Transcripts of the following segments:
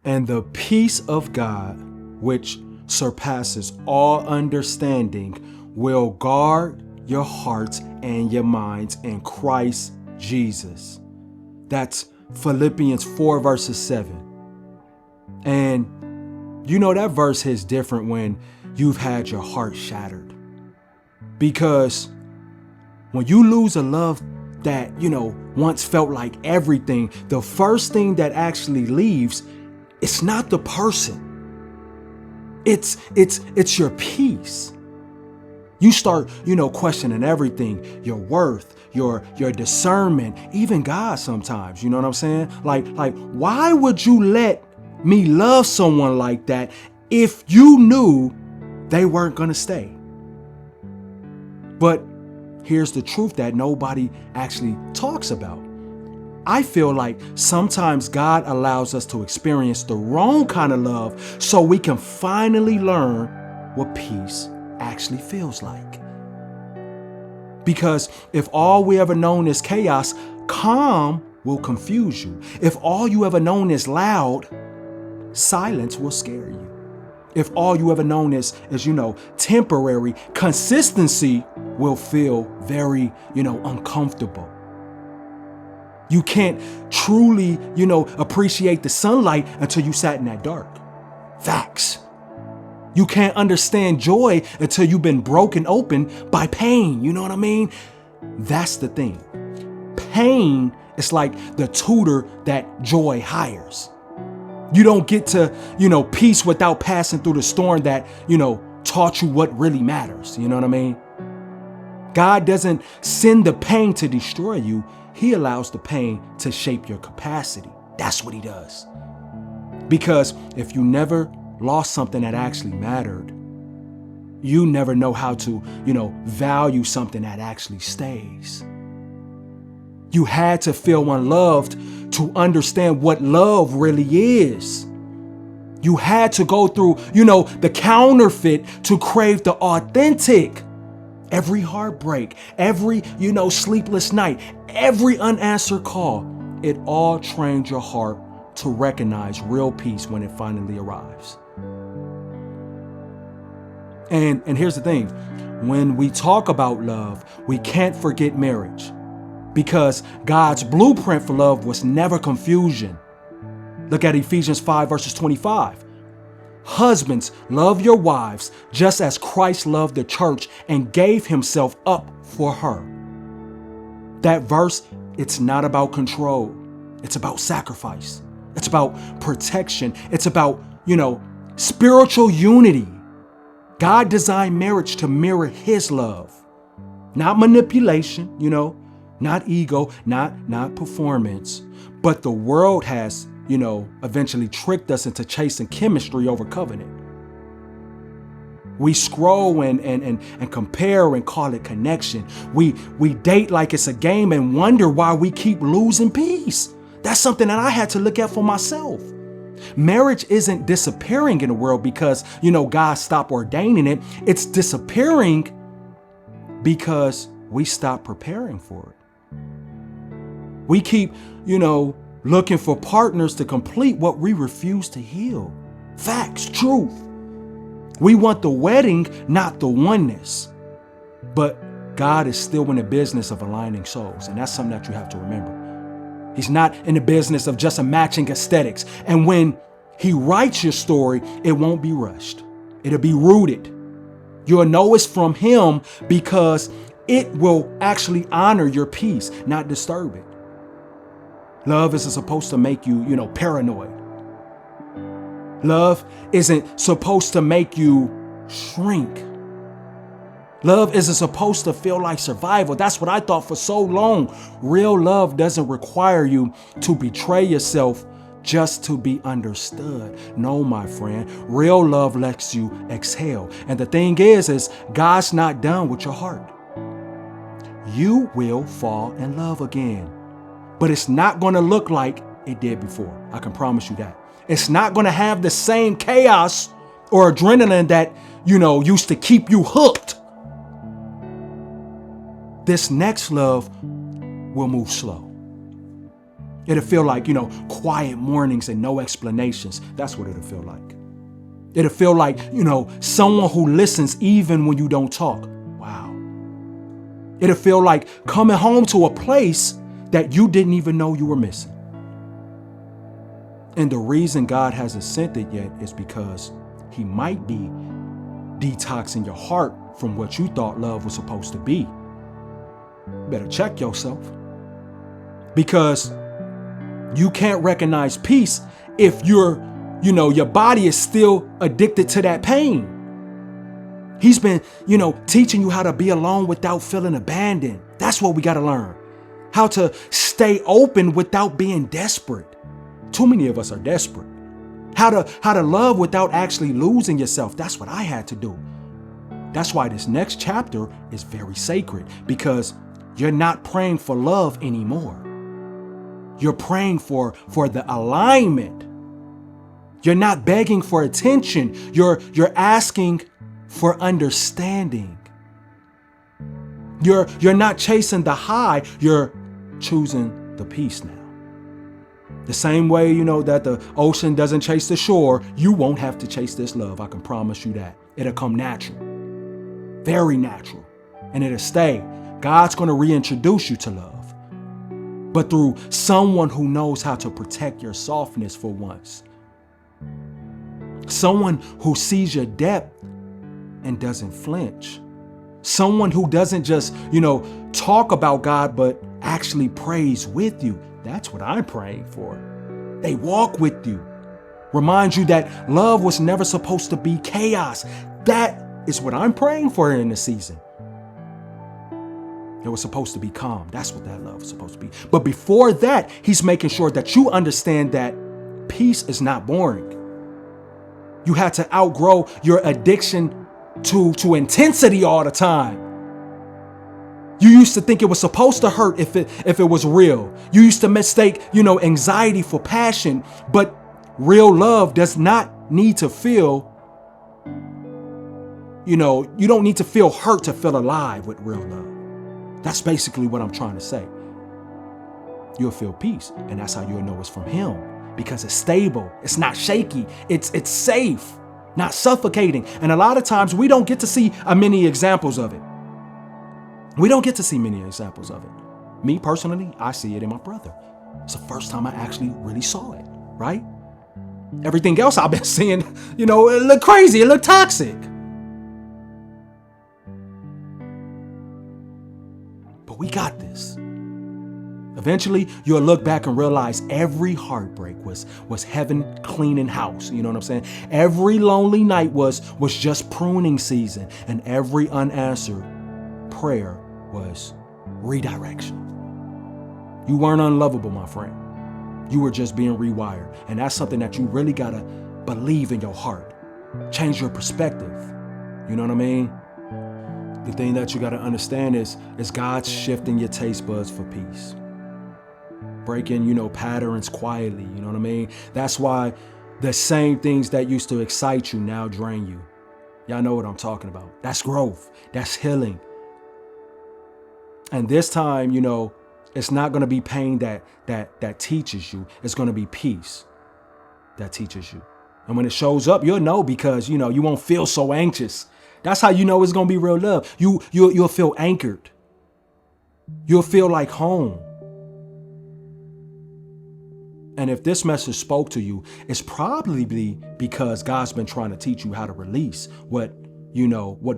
And the peace of God, which surpasses all understanding, will guard your hearts and your minds in Christ Jesus. That's Philippians 4 verses 7. And you know that verse hits different when you've had your heart shattered. Because when you lose a love that, once felt like everything, the first thing that actually leaves, it's not the person. It's your peace. You start, questioning everything, your worth, your discernment, even God sometimes, you know what I'm saying? Like, why would you let me love someone like that if you knew they weren't going to stay? But here's the truth that nobody actually talks about. I feel like sometimes God allows us to experience the wrong kind of love so we can finally learn what peace actually feels like. Because if all we ever known is chaos, calm will confuse you. If all you ever known is loud, silence will scare you. If all you ever known is temporary, consistency will feel very, uncomfortable. You can't truly, appreciate the sunlight until you sat in that dark. Facts. You can't understand joy until you've been broken open by pain. You know what I mean? That's the thing. Pain is like the tutor that joy hires. You don't get to, peace without passing through the storm that, taught you what really matters. You know what I mean? God doesn't send the pain to destroy you. He allows the pain to shape your capacity. That's what he does. Because if you never lost something that actually mattered, you never know how to, value something that actually stays. You had to feel unloved to understand what love really is. You had to go through, the counterfeit to crave the authentic. Every heartbreak, every, sleepless night, every unanswered call, it all trained your heart to recognize real peace when it finally arrives. And here's the thing. When we talk about love, we can't forget marriage. Because God's blueprint for love was never confusion. Look at Ephesians 5 verses 25. Husbands, love your wives just as Christ loved the church and gave himself up for her. That verse, it's not about control. It's about sacrifice. It's about protection. It's about, spiritual unity. God designed marriage to mirror his love, not manipulation, not ego, not performance. But the world has, eventually tricked us into chasing chemistry over covenant. We scroll and compare and call it connection. We date like it's a game and wonder why we keep losing peace. That's something that I had to look at for myself. Marriage isn't disappearing in the world because, God stopped ordaining it. It's disappearing because we stopped preparing for it. We keep, looking for partners to complete what we refuse to heal. Facts, truth. We want the wedding, not the oneness. But God is still in the business of aligning souls. And that's something that you have to remember. He's not in the business of just matching aesthetics. And when he writes your story, it won't be rushed. It'll be rooted. You'll know it's from him because it will actually honor your peace, not disturb it. Love isn't supposed to make you, paranoid. Love isn't supposed to make you shrink. Love isn't supposed to feel like survival. That's what I thought for so long. Real love doesn't require you to betray yourself just to be understood. No, my friend, real love lets you exhale. And the thing is God's not done with your heart. You will fall in love again, but it's not going to look like it did before. I can promise you that. It's not going to have the same chaos or adrenaline that, used to keep you hooked. This next love will move slow. It'll feel like, quiet mornings and no explanations. That's what it'll feel like. It'll feel like, someone who listens even when you don't talk. Wow. It'll feel like coming home to a place that you didn't even know you were missing. And the reason God hasn't sent it yet is because he might be detoxing your heart from what you thought love was supposed to be. You better check yourself. Because you can't recognize peace if your body is still addicted to that pain. He's been, teaching you how to be alone without feeling abandoned. That's what we got to learn. How to stay open without being desperate. Too many of us are desperate. How to love without actually losing yourself. That's what I had to do. That's why this next chapter is very sacred, because you're not praying for love anymore. You're praying for the alignment. You're not begging for attention. You're asking for understanding. You're not chasing the high. You're choosing the peace now. The same way, that the ocean doesn't chase the shore, you won't have to chase this love. I can promise you that. It'll come natural. Very natural. And it'll stay. God's going to reintroduce you to love. But through someone who knows how to protect your softness for once. Someone who sees your depth and doesn't flinch. Someone who doesn't just, talk about God, but actually prays with you. That's what I'm praying for. They walk with you. Remind you that love was never supposed to be chaos. That is what I'm praying for in this season. It was supposed to be calm. That's what that love was supposed to be. But before that, he's making sure that you understand that peace is not boring. You had to outgrow your addiction to intensity all the time. You used to think it was supposed to hurt if it was real. You used to mistake, anxiety for passion. But real love does not need to feel, you don't need to feel hurt to feel alive with real love. That's basically what I'm trying to say. You'll feel peace, and that's how you'll know it's from him, because it's stable. It's not shaky. It's safe, not suffocating. And a lot of times we don't get to see many examples of it. We don't get to see many examples of it. Me personally, I see it in my brother. It's the first time I actually really saw it, right? Everything else I've been seeing, it looked crazy. It looked toxic. But we got this. Eventually, you'll look back and realize every heartbreak was heaven cleaning house. You know what I'm saying? Every lonely night was just pruning season, and every unanswered prayer was redirection. You weren't unlovable, my friend. You were just being rewired. And that's something that you really gotta believe in your heart. Change your perspective. You know what I mean? The thing that you gotta understand is God's shifting your taste buds for peace. Breaking, patterns quietly. You know what I mean? That's why the same things that used to excite you now drain you. Y'all know what I'm talking about. That's growth. That's healing. And this time, it's not going to be pain that teaches you. It's going to be peace that teaches you. And when it shows up, you'll know, because, you won't feel so anxious. That's how you know it's going to be real love. You'll feel anchored. You'll feel like home. And if this message spoke to you, it's probably because God's been trying to teach you how to release what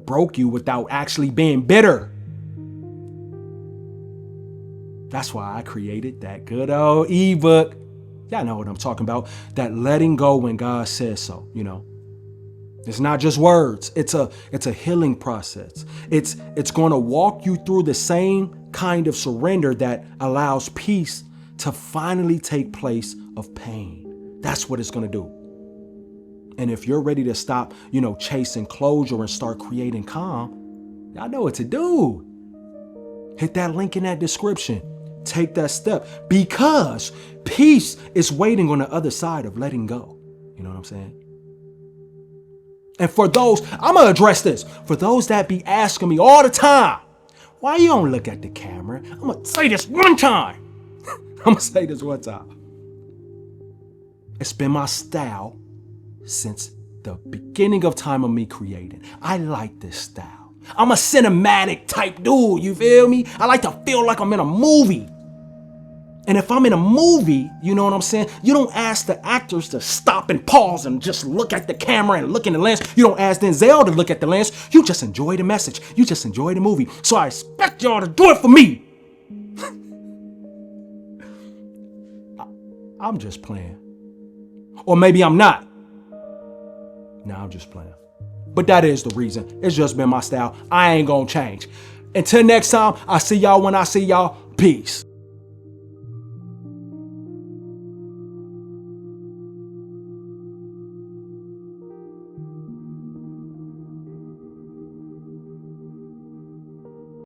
broke you without actually being bitter. That's why I created that good old ebook. Y'all know what I'm talking about. That letting go when God says so, It's not just words. It's a healing process. It's going to walk you through the same kind of surrender that allows peace to finally take place of pain. That's what it's going to do. And if you're ready to stop, chasing closure and start creating calm, y'all know what to do. Hit that link in that description. Take that step, because peace is waiting on the other side of letting go. You know what I'm saying? And for those, I'm going to address this. For those that be asking me all the time, why you don't look at the camera? I'm going to say this one time. I'm gonna say this one time. It's been my style since the beginning of time of me creating. I like this style. I'm a cinematic type dude, you feel me? I like to feel like I'm in a movie. And if I'm in a movie, you know what I'm saying? You don't ask the actors to stop and pause and just look at the camera and look in the lens. You don't ask Denzel to look at the lens. You just enjoy the message. You just enjoy the movie. So I expect y'all to do it for me. I'm just playing. Or maybe I'm not. Nah, I'm just playing. But that is the reason. It's just been my style. I ain't gonna change. Until next time, I see y'all when I see y'all. Peace.